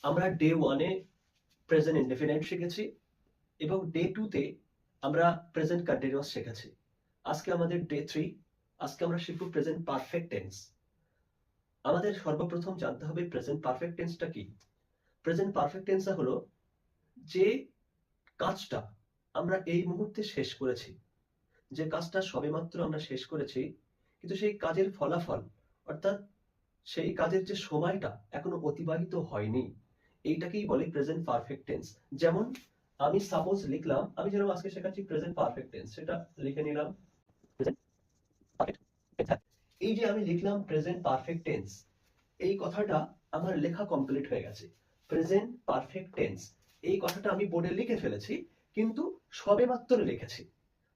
আমরা day 1 a present indefinite শিখেছি এবং ডে 2 তে আমরা প্রেজেন্ট কন্টিনিউয়াস শিখেছি। আজকে আমাদের ডে 3। আজকে আমরা শিখব প্রেজেন্ট পারফেক্ট টেন্স। আমাদের সর্বপ্রথম জানতে হবে প্রেজেন্ট পারফেক্ট টেন্সটা কি। প্রেজেন্ট পারফেক্ট টেন্সটা হলো যে কাজটা আমরা এই মুহূর্তে শেষ করেছি, যে কাজটা সবেমাত্র আমরা শেষ করেছি, কিন্তু সেই কাজের ফলাফল অর্থাৎ সেই কাজের যে সময়টা এখনো অতিবাহিত হয়নি, এইটাকেই বলে প্রেজেন্ট পারফেক্ট টেন্স। যেমন আমি সাপোজ লিখলাম, আমি যেরকম আজকে শেখাচ্ছি প্রেজেন্ট পারফেক্ট টেন্স, সেটা লিখে নিলাম প্রেজেন্ট পারফেক্ট টেন্স। এই যে আমি লিখলাম প্রেজেন্ট পারফেক্ট টেন্স, এই কথাটা আমার লেখা কমপ্লিট হয়ে গেছে। প্রেজেন্ট পারফেক্ট টেন্স এই কথাটা আমি বোর্ডে লিখে ফেলেছি, কিন্তু সবেমাত্র লিখেছি।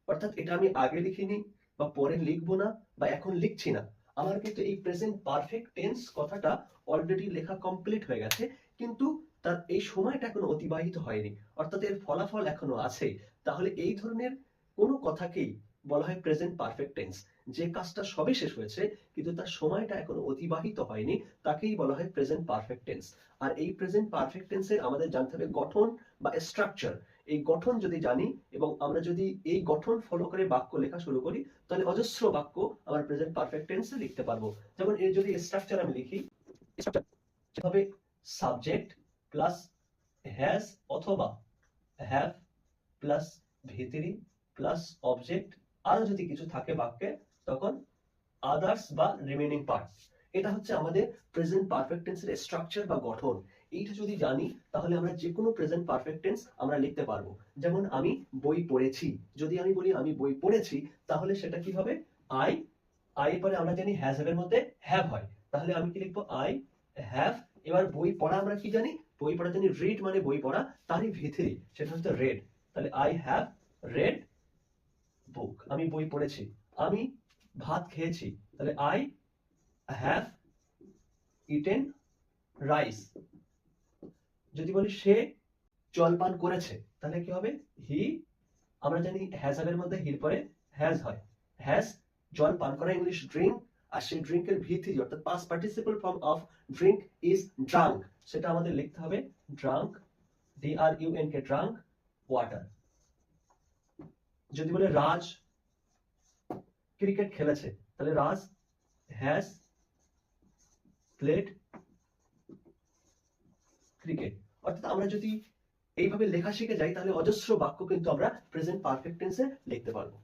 অর্থাৎ এটা আমি আগে লিখিনি বা পরে লিখবো না বা এখন লিখছি না। আমার কিন্তু এই প্রেজেন্ট পারফেক্ট টেন্স কথাটা অলরেডি লেখা কমপ্লিট হয়ে গেছে, কিন্তু তার এই সময়টা এখনো অতিবাহিত হয়নি, অর্থাৎ এর ফলাফল এখনো আছে। তাহলে এই ধরনের কোনো কথাকেই বলা হয় প্রেজেন্ট পারফেক্ট টেন্স। যে কাজটা সবে শেষ হয়েছে কিন্তু তার সময়টা এখনো অতিবাহিত হয়নি, তাকেই বলা হয় প্রেজেন্ট পারফেক্ট টেন্স। আর এই প্রেজেন্ট পারফেক্ট টেন্সের আমাদের জানতে হবে গঠন বা স্ট্রাকচার। এই গঠন যদি জানি এবং আমরা যদি এই গঠন ফলো করে বাক্য লেখা শুরু করি, তাহলে অজস্র বাক্য আমরা প্রেজেন্ট পারফেক্ট টেন্সে লিখতে পারবো। যেমন এর যদি স্ট্রাকচার আমি লিখি, স্ট্রাকচার হবে সাবজেক্ট প্লাস হ্যাজ অথবা হ্যাভ প্লাস ভিতরি প্লাস অবজেক্ট, আরো যদি কিছু থাকে বাক্যে তখন আদার্স বা রিমেইনিং পার্ট। এটা হচ্ছে আমাদের প্রেজেন্ট পারফেক্ট টেন্সের স্ট্রাকচার বা গঠন। এইটা যদি জানি তাহলে আমরা যে কোনো প্রেজেন্ট পারফেক্ট টেন্স আমরা লিখতে পারবো। যেমন আমি বই পড়েছি, যদি আমি বলি আমি বই পড়েছি, তাহলে সেটা কি হবে আই। আই পরে আমরা জানি হ্যাজ এর মধ্যে হ্যাভ হয়, তাহলে আমি কি লিখবো আই হ্যাভ। এবার বই পড়া আমরা কি জানি, বই পড়া জানি রিড মানে বই পড়া, তারই ভিতরি সেটা হচ্ছে রেড, তাহলে আই হ্যাভ রেড বুক, আমি বই পড়েছি। আমি ভাত খেয়েছি, তাহলে আই হ্যাভ ইটেন রাইস। যদি বলি সে জল পান করেছে, তাহলে কি হবে হি। আমরা জানি হ্যাজ এর মধ্যে হির পরে হ্যাজ হয়, হ্যাজ জল পান করা ইংলিশ ড্রিঙ্ক, আর সেই ড্রিঙ্কের ভিতরি অর্থাৎ past participle form of drink is drunk, সেটা আমাদের লিখতে হবে ড্রাঙ্ক, DRUNK ড্রাঙ্ক ওয়াটার। যদি বলে রাজ ক্রিকেট খেলেছে, তাহলে রাজ হ্যাজ প্লেড ক্রিকেট। অর্থাৎ আমরা যদি এইভাবে লেখা শিখে যাই তাহলে অজস্র বাক্য কিন্তু আমরা প্রেজেন্ট পারফেক্ট টেন্সে লিখতে পারবো।